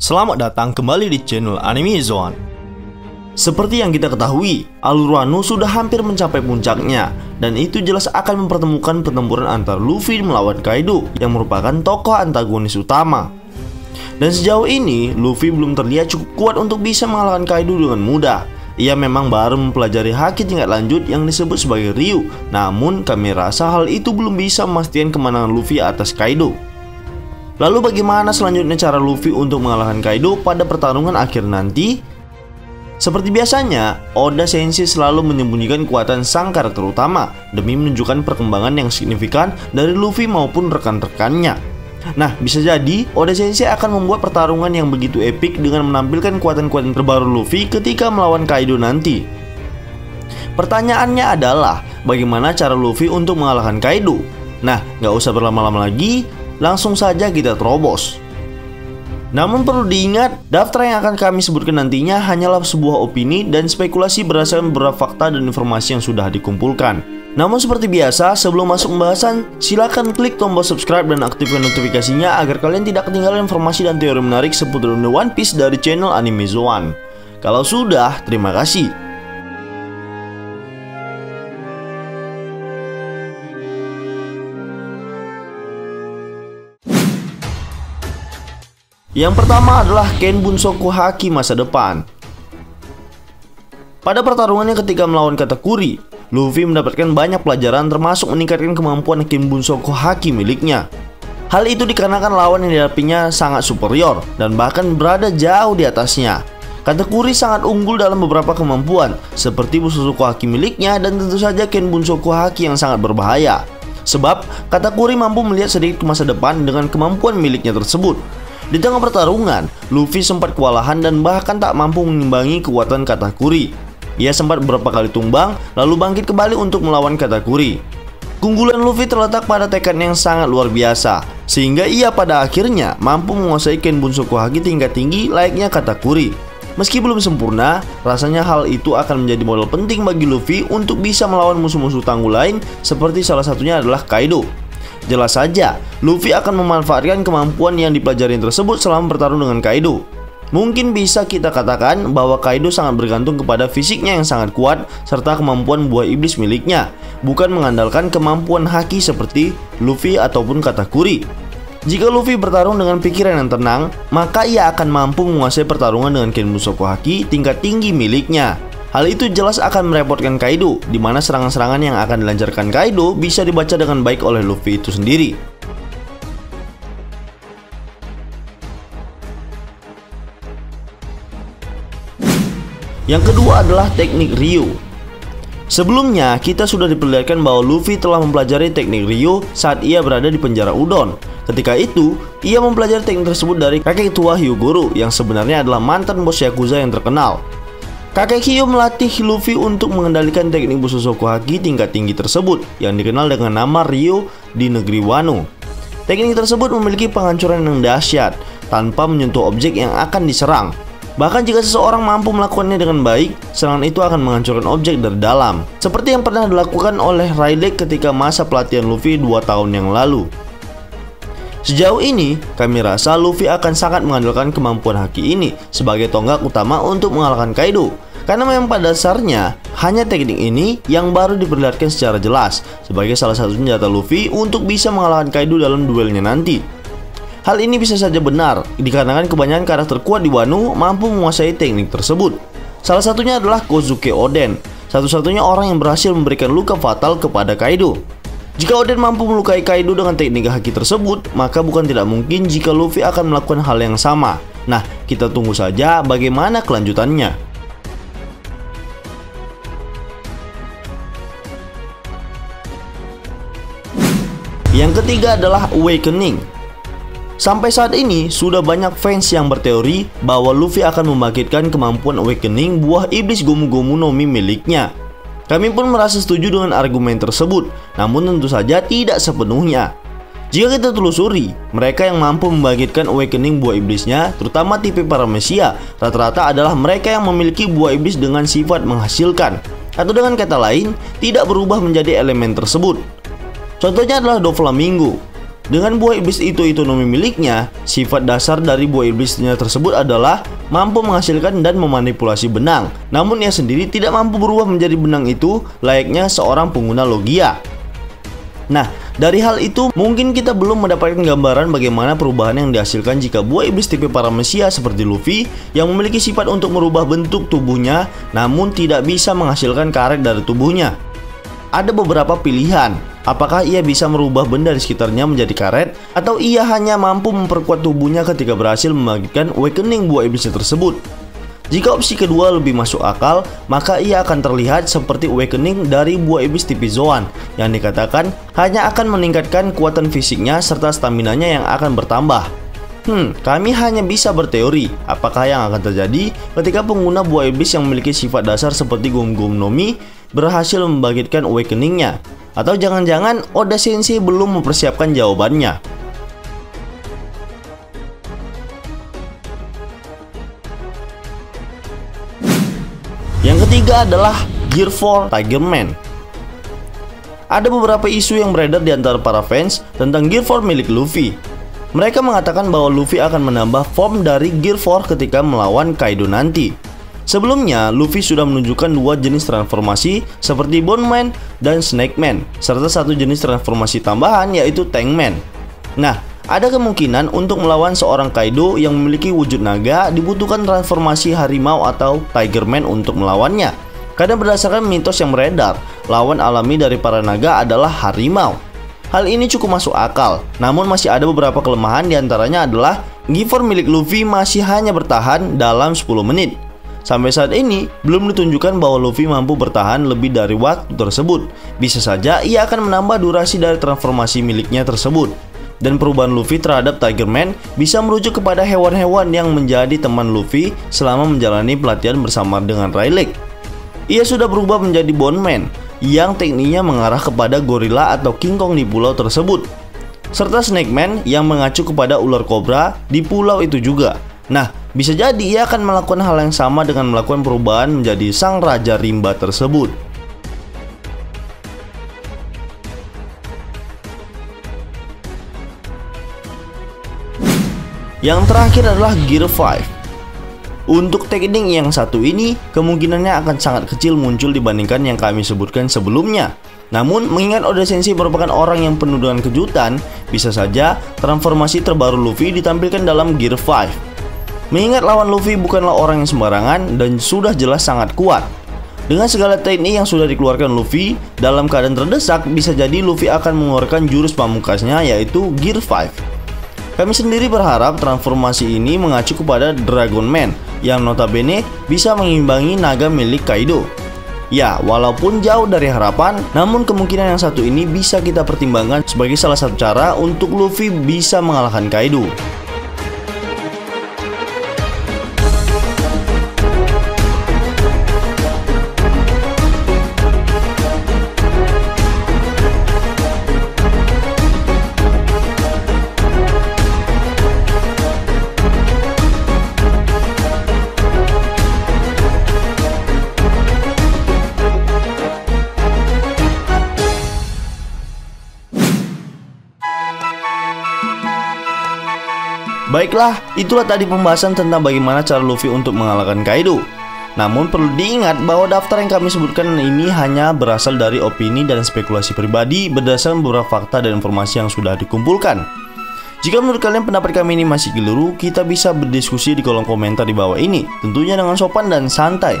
Selamat datang kembali di channel Anime Zone. Seperti yang kita ketahui, alur Wano sudah hampir mencapai puncaknya, dan itu jelas akan mempertemukan pertempuran antara Luffy melawan Kaido yang merupakan tokoh antagonis utama. Dan sejauh ini, Luffy belum terlihat cukup kuat untuk bisa mengalahkan Kaido dengan mudah. Ia memang baru mempelajari haki tingkat lanjut yang disebut sebagai Ryu, namun kami rasa hal itu belum bisa memastikan kemenangan Luffy atas Kaido. Lalu bagaimana selanjutnya cara Luffy untuk mengalahkan Kaido pada pertarungan akhir nanti? Seperti biasanya, Oda Sensei selalu menyembunyikan kekuatan sang karakter utama demi menunjukkan perkembangan yang signifikan dari Luffy maupun rekan-rekannya. Nah, bisa jadi Oda Sensei akan membuat pertarungan yang begitu epik dengan menampilkan kekuatan-kekuatan terbaru Luffy ketika melawan Kaido nanti. Pertanyaannya adalah, bagaimana cara Luffy untuk mengalahkan Kaido? Nah, nggak usah berlama-lama lagi, langsung saja kita terobos. Namun perlu diingat, daftar yang akan kami sebutkan nantinya hanyalah sebuah opini dan spekulasi berdasarkan beberapa fakta dan informasi yang sudah dikumpulkan. Namun seperti biasa, sebelum masuk pembahasan, silakan klik tombol subscribe dan aktifkan notifikasinya agar kalian tidak ketinggalan informasi dan teori menarik seputar dunia One Piece dari channel Anime Zone. Kalau sudah, terima kasih. Yang pertama adalah Ken Bunsoku Haki masa depan. Pada pertarungannya ketika melawan Katakuri, Luffy mendapatkan banyak pelajaran termasuk meningkatkan kemampuan Ken Bunsoku Haki miliknya. Hal itu dikarenakan lawan yang dihadapinya sangat superior dan bahkan berada jauh di atasnya. Katakuri sangat unggul dalam beberapa kemampuan seperti Bussoku Haki miliknya dan tentu saja Ken Bunsoku Haki yang sangat berbahaya. Sebab Katakuri mampu melihat sedikit ke masa depan dengan kemampuan miliknya tersebut. Di tengah pertarungan, Luffy sempat kewalahan dan bahkan tak mampu mengimbangi kekuatan Katakuri. Ia sempat beberapa kali tumbang, lalu bangkit kembali untuk melawan Katakuri. Keunggulan Luffy terletak pada tekad yang sangat luar biasa, sehingga ia pada akhirnya mampu menguasai Ken Bunsoku Haki tingkat tinggi layaknya Katakuri. Meski belum sempurna, rasanya hal itu akan menjadi modal penting bagi Luffy untuk bisa melawan musuh-musuh tangguh lain, seperti salah satunya adalah Kaido. Jelas saja, Luffy akan memanfaatkan kemampuan yang dipelajari tersebut selama bertarung dengan Kaido. Mungkin bisa kita katakan bahwa Kaido sangat bergantung kepada fisiknya yang sangat kuat serta kemampuan buah iblis miliknya, bukan mengandalkan kemampuan haki seperti Luffy ataupun Katakuri. Jika Luffy bertarung dengan pikiran yang tenang, maka ia akan mampu menguasai pertarungan dengan Ken Bunsoku Haki tingkat tinggi miliknya. Hal itu jelas akan merepotkan Kaido, di mana serangan-serangan yang akan dilancarkan Kaido bisa dibaca dengan baik oleh Luffy itu sendiri. Yang kedua adalah teknik Ryu. Sebelumnya, kita sudah diperlihatkan bahwa Luffy telah mempelajari teknik Ryu saat ia berada di penjara Udon. Ketika itu, ia mempelajari teknik tersebut dari kakek tua Hyogoro yang sebenarnya adalah mantan bos Yakuza yang terkenal. Kakek Hyo melatih Luffy untuk mengendalikan teknik Bussoku Haki tingkat tinggi tersebut yang dikenal dengan nama Ryu di negeri Wano. Teknik tersebut memiliki penghancuran yang dahsyat tanpa menyentuh objek yang akan diserang. Bahkan jika seseorang mampu melakukannya dengan baik, serangan itu akan menghancurkan objek dari dalam, seperti yang pernah dilakukan oleh Rayleigh ketika masa pelatihan Luffy 2 tahun yang lalu. Sejauh ini, kami rasa Luffy akan sangat mengandalkan kemampuan haki ini sebagai tonggak utama untuk mengalahkan Kaido. Karena memang pada dasarnya, hanya teknik ini yang baru diperlihatkan secara jelas sebagai salah satu senjata Luffy untuk bisa mengalahkan Kaido dalam duelnya nanti. Hal ini bisa saja benar, dikarenakan kebanyakan karakter kuat di Wano mampu menguasai teknik tersebut. Salah satunya adalah Kozuke Oden, satu-satunya orang yang berhasil memberikan luka fatal kepada Kaido. Jika Oden mampu melukai Kaido dengan teknik haki tersebut, maka bukan tidak mungkin jika Luffy akan melakukan hal yang sama. Nah, kita tunggu saja bagaimana kelanjutannya. Yang ketiga adalah Awakening. Sampai saat ini, sudah banyak fans yang berteori bahwa Luffy akan membangkitkan kemampuan Awakening buah iblis Gomu Gomu no Mi miliknya. Kami pun merasa setuju dengan argumen tersebut, namun tentu saja tidak sepenuhnya. Jika kita telusuri, mereka yang mampu membangkitkan Awakening buah iblisnya, terutama tipe para Mesia, rata-rata adalah mereka yang memiliki buah iblis dengan sifat menghasilkan, atau dengan kata lain, tidak berubah menjadi elemen tersebut. Contohnya adalah Doflamingo. Dengan buah iblis itu Ittonomi miliknya, sifat dasar dari buah iblisnya tersebut adalah mampu menghasilkan dan memanipulasi benang. Namun ia sendiri tidak mampu berubah menjadi benang itu layaknya seorang pengguna Logia. Nah, dari hal itu mungkin kita belum mendapatkan gambaran bagaimana perubahan yang dihasilkan jika buah iblis tipe Paramecia seperti Luffy yang memiliki sifat untuk merubah bentuk tubuhnya namun tidak bisa menghasilkan karet dari tubuhnya. Ada beberapa pilihan, apakah ia bisa merubah benda di sekitarnya menjadi karet, atau ia hanya mampu memperkuat tubuhnya ketika berhasil membangkitkan awakening buah iblisnya tersebut. Jika opsi kedua lebih masuk akal, maka ia akan terlihat seperti awakening dari buah iblis tipe Zoan, yang dikatakan hanya akan meningkatkan kekuatan fisiknya serta staminanya yang akan bertambah. Kami hanya bisa berteori apakah yang akan terjadi ketika pengguna buah iblis yang memiliki sifat dasar seperti Gum-Gum no Mi berhasil membangkitkan awakeningnya. Atau jangan-jangan Oda Sensei belum mempersiapkan jawabannya. Yang ketiga adalah Gear 4 Tiger Man. Ada beberapa isu yang beredar di antara para fans tentang Gear 4 milik Luffy. Mereka mengatakan bahwa Luffy akan menambah form dari Gear 4 ketika melawan Kaido nanti. Sebelumnya, Luffy sudah menunjukkan dua jenis transformasi seperti Bone Man dan Snake Man, serta satu jenis transformasi tambahan yaitu Tank Man. Nah, ada kemungkinan untuk melawan seorang Kaido yang memiliki wujud naga dibutuhkan transformasi harimau atau Tiger Man untuk melawannya. Karena berdasarkan mitos yang beredar, lawan alami dari para naga adalah harimau. Hal ini cukup masuk akal, namun masih ada beberapa kelemahan, diantaranya adalah Gear milik Luffy masih hanya bertahan dalam 10 menit. Sampai saat ini, belum ditunjukkan bahwa Luffy mampu bertahan lebih dari waktu tersebut. Bisa saja ia akan menambah durasi dari transformasi miliknya tersebut. Dan perubahan Luffy terhadap Tiger Man bisa merujuk kepada hewan-hewan yang menjadi teman Luffy selama menjalani pelatihan bersama dengan Rayleigh. Ia sudah berubah menjadi Bone Man, yang tekniknya mengarah kepada gorila atau King Kong di pulau tersebut, serta Snake Man yang mengacu kepada ular kobra di pulau itu juga. Nah, bisa jadi ia akan melakukan hal yang sama dengan melakukan perubahan menjadi sang Raja Rimba tersebut. Yang terakhir adalah Gear 5. Untuk teknik yang satu ini, kemungkinannya akan sangat kecil muncul dibandingkan yang kami sebutkan sebelumnya. Namun, mengingat Oda Sensei merupakan orang yang penuh dengan kejutan, bisa saja transformasi terbaru Luffy ditampilkan dalam Gear 5. Mengingat lawan Luffy bukanlah orang yang sembarangan dan sudah jelas sangat kuat. Dengan segala teknik yang sudah dikeluarkan Luffy, dalam keadaan terdesak, bisa jadi Luffy akan mengeluarkan jurus pamungkasnya yaitu Gear 5. Kami sendiri berharap transformasi ini mengacu kepada Dragon Man yang notabene bisa mengimbangi naga milik Kaido. Ya, walaupun jauh dari harapan, namun kemungkinan yang satu ini bisa kita pertimbangkan sebagai salah satu cara untuk Luffy bisa mengalahkan Kaido. Baiklah, itulah tadi pembahasan tentang bagaimana cara Luffy untuk mengalahkan Kaido. Namun perlu diingat bahwa daftar yang kami sebutkan ini hanya berasal dari opini dan spekulasi pribadi berdasarkan beberapa fakta dan informasi yang sudah dikumpulkan. Jika menurut kalian pendapat kami ini masih keliru, kita bisa berdiskusi di kolom komentar di bawah ini, tentunya dengan sopan dan santai.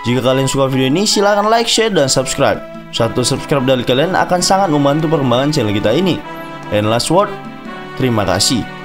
Jika kalian suka video ini, silahkan like, share, dan subscribe. Satu subscribe dari kalian akan sangat membantu perkembangan channel kita ini. And last word, terima kasih.